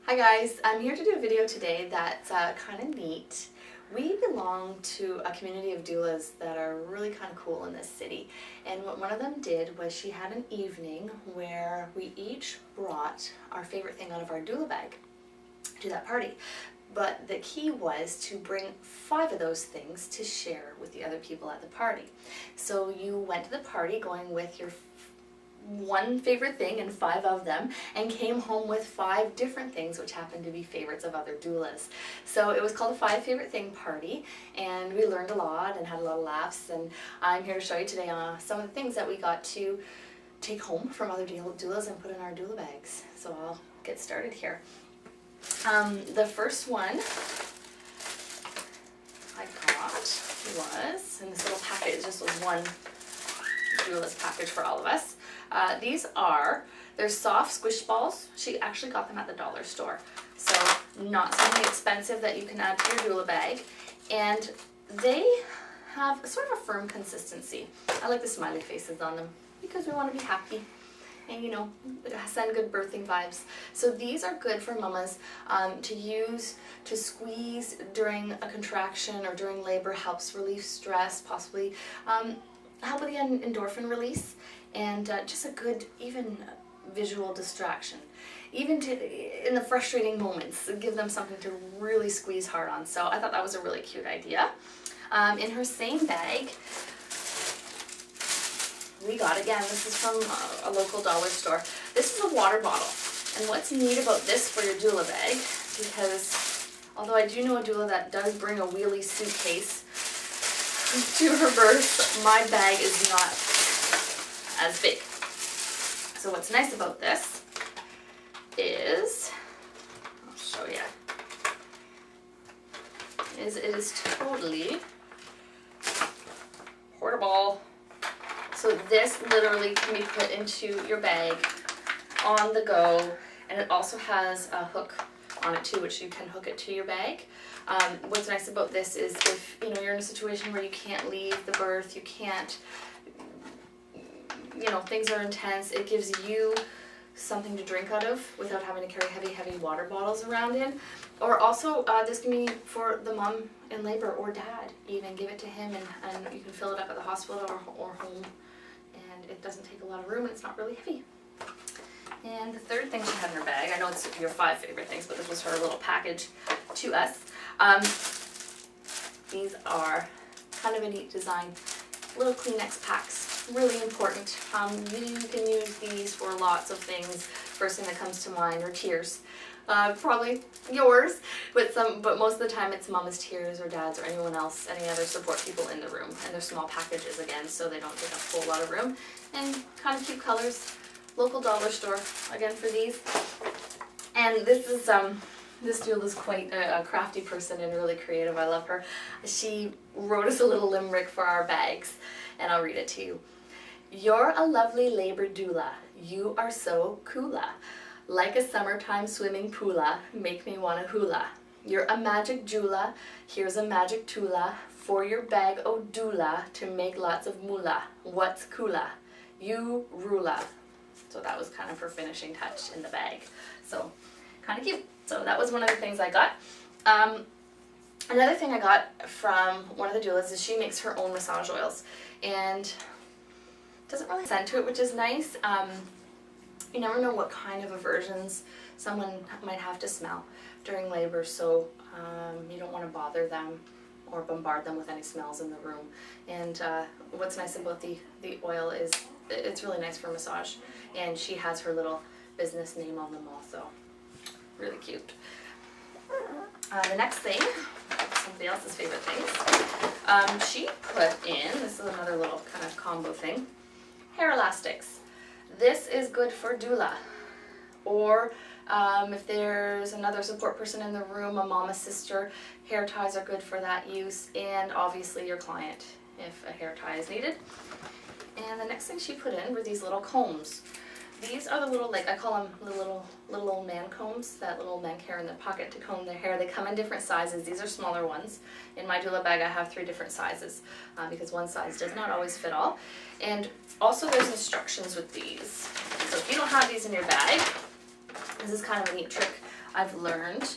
Hi guys, I'm here to do a video today that's kind of neat. We belong to a community of doulas that are really kind of cool in this city, and what one of them did was she had an evening where we each brought our favorite thing out of our doula bag to that party. But the key was to bring 5 of those things to share with the other people at the party. So you went to the party going with your one favorite thing and 5 of them, and came home with 5 different things which happened to be favorites of other doulas. So it was called a 5 favorite thing party, and we learned a lot and had a lot of laughs, and I'm here to show you today some of the things that we got to take home from other doulas and put in our doula bags. So I'll get started here. The first one I got was in this little package. This was one doula's package for all of us. They're soft squish balls. She actually got them at the dollar store. So not something expensive that you can add to your doula bag. And they have sort of a firm consistency. I like the smiley faces on them because we want to be happy and, you know, send good birthing vibes. So these are good for mamas to use to squeeze during a contraction or during labor. Helps relieve stress, possibly help with the endorphin release, and just a good even visual distraction. Even in the frustrating moments, give them something to really squeeze hard on. So I thought that was a really cute idea. In her same bag, we got, again, this is from a local dollar store. This is a water bottle. And what's neat about this for your doula bag, because although I do know a doula that does bring a wheelie suitcase to her birth, my bag is not as big. So what's nice about this is, I'll show you, is it is totally portable. So this literally can be put into your bag on the go, and it also has a hook on it too, which you can hook it to your bag. What's nice about this is if you're in a situation where you can't leave the birth, you can't, things are intense, it gives you something to drink out of without having to carry heavy water bottles around in. Or also this can be for the mom in labor, or dad, even give it to him, and you can fill it up at the hospital or home, and it doesn't take a lot of room and it's not really heavy. And the third thing she had in her bag, I know it's your 5 favorite things, but this was her little package to us. These are kind of a neat design, little Kleenex packs, really important. You can use these for lots of things. First thing that comes to mind are tears. Probably yours, but most of the time it's mama's tears or dad's or anyone else, any other support people in the room. And they're small packages again, so they don't take up a whole lot of room. And kind of cute colors. Local dollar store again for these. And this is this doula is quite a crafty person and really creative. I love her. She wrote us a little limerick for our bags, and I'll read it to you. You're a lovely labor doula. You are so coola. Like a summertime swimming poola, make me wanna hula. You're a magic doula. Here's a magic tula for your bag, oh doula, to make lots of moolah. What's coola? You rula. So that was kind of her finishing touch in the bag. So kind of cute. So that was one of the things I got. Another thing I got from one of the doulas is she makes her own massage oils, and doesn't really scent to it, which is nice. You never know what kind of aversions someone might have to smell during labor, so you don't want to bother them or bombard them with any smells in the room. And what's nice about the oil is it's really nice for massage, and she has her little business name on them also. Really cute. The next thing, somebody else's favorite things, she put in, this is another little kind of combo thing, hair elastics. This is good for doula, or if there's another support person in the room, a mama, sister, hair ties are good for that use, and obviously your client if a hair tie is needed. And the next thing she put in were these little combs. These are the little, like I call them the little old man combs that little men carry in their pocket to comb their hair. They come in different sizes. These are smaller ones. In my doula bag I have 3 different sizes because one size does not always fit all. And also there's instructions with these. So if you don't have these in your bag, this is kind of a neat trick. I've learned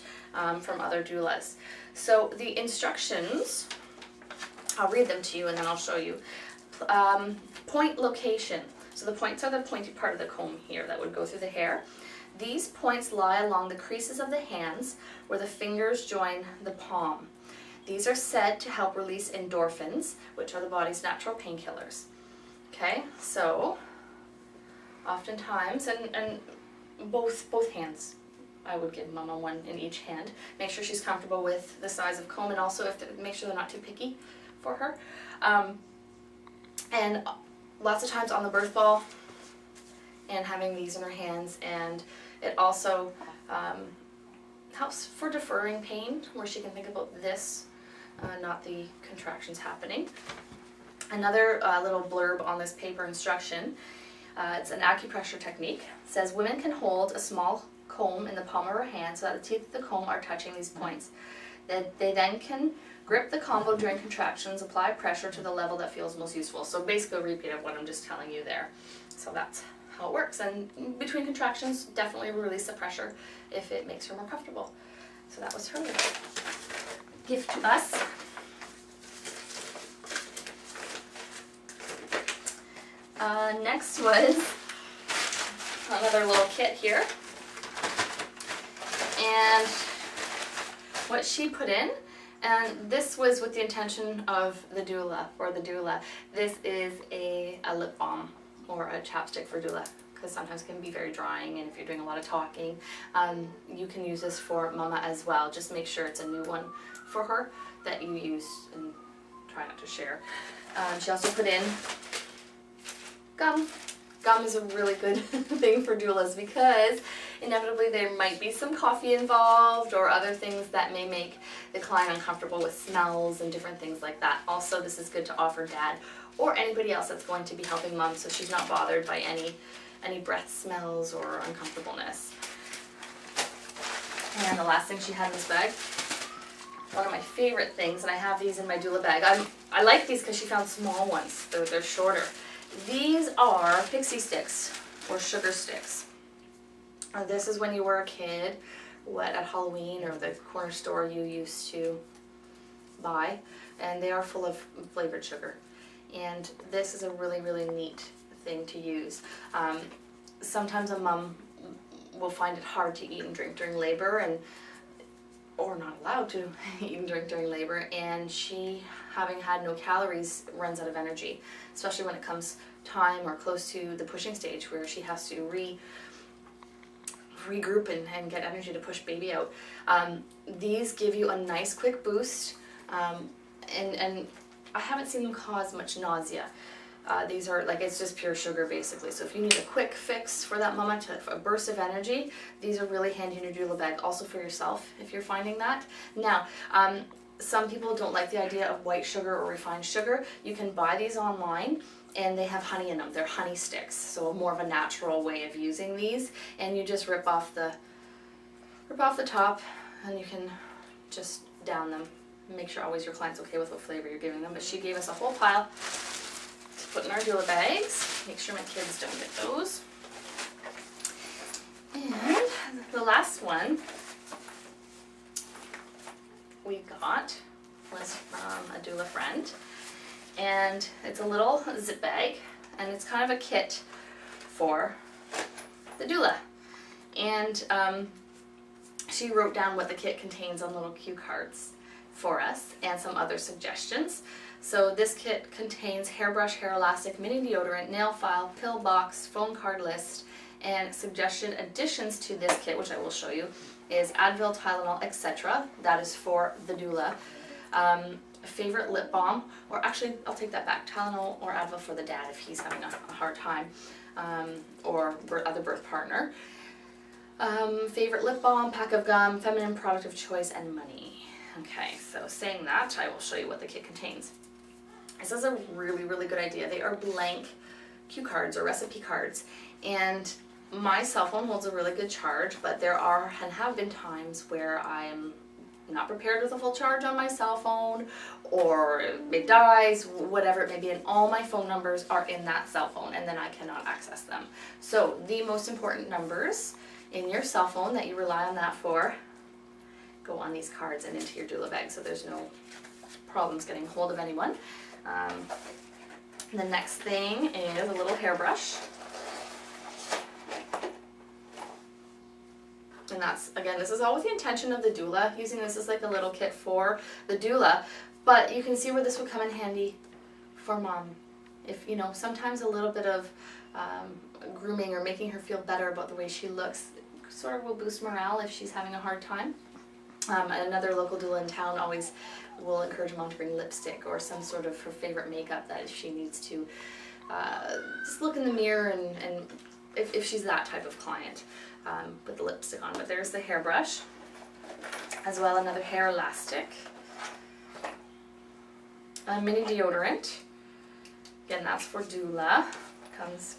from other doulas. So the instructions, I'll read them to you and then I'll show you. Point location. So the points are the pointy part of the comb here that would go through the hair. These points lie along the creases of the hands where the fingers join the palm. These are said to help release endorphins, which are the body's natural painkillers. Okay, so oftentimes, and both hands, I would give Mama one in each hand. Make sure she's comfortable with the size of comb, and also make sure they're not too picky for her. And lots of times on the birth ball, and having these in her hands, and it also helps for deferring pain, where she can think about this, not the contractions happening. Another little blurb on this paper instruction, it's an acupressure technique. It says women can hold a small comb in the palm of her hand so that the teeth of the comb are touching these points. They then can grip the combo during contractions, apply pressure to the level that feels most useful. So basically a repeat of what I'm just telling you there. So that's how it works. And between contractions, definitely release the pressure if it makes her more comfortable. So that was her gift to us. Next was another little kit here. And what she put in, and this was with the intention of the doula, or the doula. This is a lip balm or a chapstick for doula, because sometimes it can be very drying, and if you're doing a lot of talking, you can use this for Mama as well. Just make sure it's a new one for her that you use, and try not to share. She also put in gum. Gum is a really good thing for doulas because inevitably there might be some coffee involved or other things that may make the client uncomfortable with smells and different things like that. Also, this is good to offer Dad or anybody else that's going to be helping Mom, so she's not bothered by any breath smells or uncomfortableness. And the last thing she had in this bag, one of my favorite things, and I have these in my doula bag. I like these because she found small ones. They're shorter. These are pixie sticks or sugar sticks. This is when you were a kid, what at Halloween or the corner store you used to buy, and they are full of flavored sugar. And this is a really, really neat thing to use. Sometimes a mom will find it hard to eat and drink during labor, or not allowed to eat and drink during labor, and she, having had no calories, runs out of energy, especially when it comes time or close to the pushing stage where she has to regroup and get energy to push baby out. These give you a nice quick boost, and I haven't seen them cause much nausea. These are like, it's just pure sugar basically. So if you need a quick fix for that moment, a burst of energy, these are really handy in your doula bag. Also for yourself if you're finding that. Now, some people don't like the idea of white sugar or refined sugar. You can buy these online and they have honey in them. They're honey sticks, so more of a natural way of using these. And you just rip off the top and you can just down them. Make sure always your client's okay with what flavor you're giving them. But she gave us a whole pile to put in our doula bags. Make sure my kids don't get those. And the last one we got was from a doula friend. And it's a little zip bag, and it's kind of a kit for the doula. And she wrote down what the kit contains on little cue cards for us and some other suggestions. So this kit contains hairbrush, hair elastic, mini deodorant, nail file, pill box, phone card list, and suggestion additions to this kit, which I will show you, is Advil, Tylenol, etc. That is for the doula. Favorite lip balm, or actually I'll take that back, Tylenol or Advil for the dad if he's having a hard time, or other birth partner. Favorite lip balm, pack of gum, feminine product of choice, and money. Okay, so saying that, I will show you what the kit contains. This is a really, really good idea. They are blank cue cards or recipe cards, and my cell phone holds a really good charge, but there are and have been times where I'm not prepared with a full charge on my cell phone, or it dies, whatever it may be, and all my phone numbers are in that cell phone, and then I cannot access them. So the most important numbers in your cell phone that you rely on that for go on these cards and into your doula bag, so there's no problems getting hold of anyone. The next thing is a little hairbrush. And that's, again, this is all with the intention of the doula, using this as like a little kit for the doula, but you can see where this would come in handy for mom. If, you know, sometimes a little bit of grooming or making her feel better about the way she looks sort of will boost morale if she's having a hard time. Another local doula in town always will encourage mom to bring lipstick or some sort of her favorite makeup that if she needs to just look in the mirror and if she's that type of client, put the lipstick on. But there's the hairbrush, as well another hair elastic, a mini deodorant. Again, that's for doula.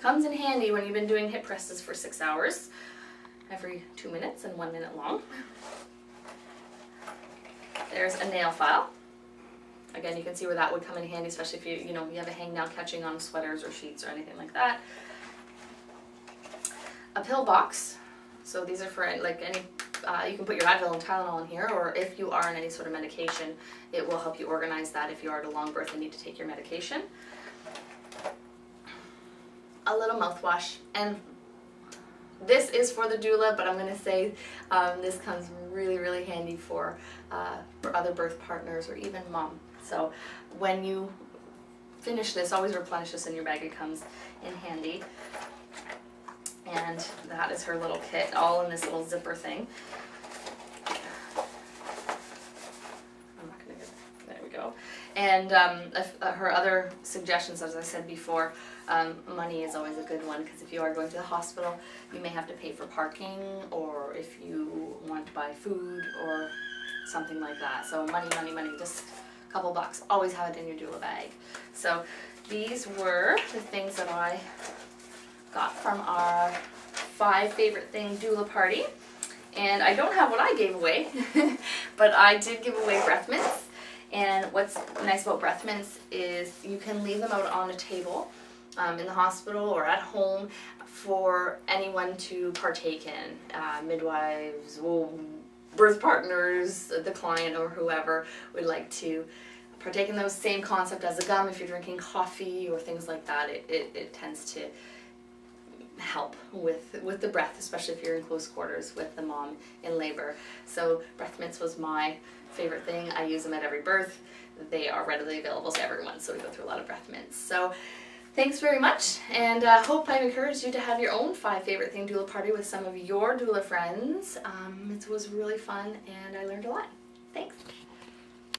Comes in handy when you've been doing hip presses for 6 hours, every 2 minutes and 1 minute long. There's a nail file. Again, you can see where that would come in handy, especially if you know, you have a hang nail catching on sweaters or sheets or anything like that. A pill box. So these are for like any, you can put your Advil and Tylenol in here, or if you are on any sort of medication, it will help you organize that if you are at a long birth and need to take your medication. A little mouthwash, and this is for the doula, but I'm going to say this comes really, really handy for other birth partners or even mom. So when you finish this, always replenish this in your bag. It comes in handy. And that is her little kit, all in this little zipper thing. I'm not going to get, there we go. And her other suggestions, as I said before, money is always a good one, because if you are going to the hospital, you may have to pay for parking, or if you want to buy food or something like that. So money, just a couple bucks. Always have it in your doula bag. So these were the things that I got from our 5 favorite thing doula party. And I don't have what I gave away, but I did give away breath mints. And what's nice about breath mints is you can leave them out on a table in the hospital or at home for anyone to partake in. Midwives, birth partners, the client, or whoever would like to partake in those. Same concept as a gum. If you're drinking coffee or things like that, it tends to help with the breath, especially if you're in close quarters with the mom in labor. So breath mints was my favorite thing. I use them at every birth. They are readily available to everyone, so we go through a lot of breath mints. So thanks very much, and hope I've encouraged you to have your own 5 favorite thing doula party with some of your doula friends. It was really fun, and I learned a lot.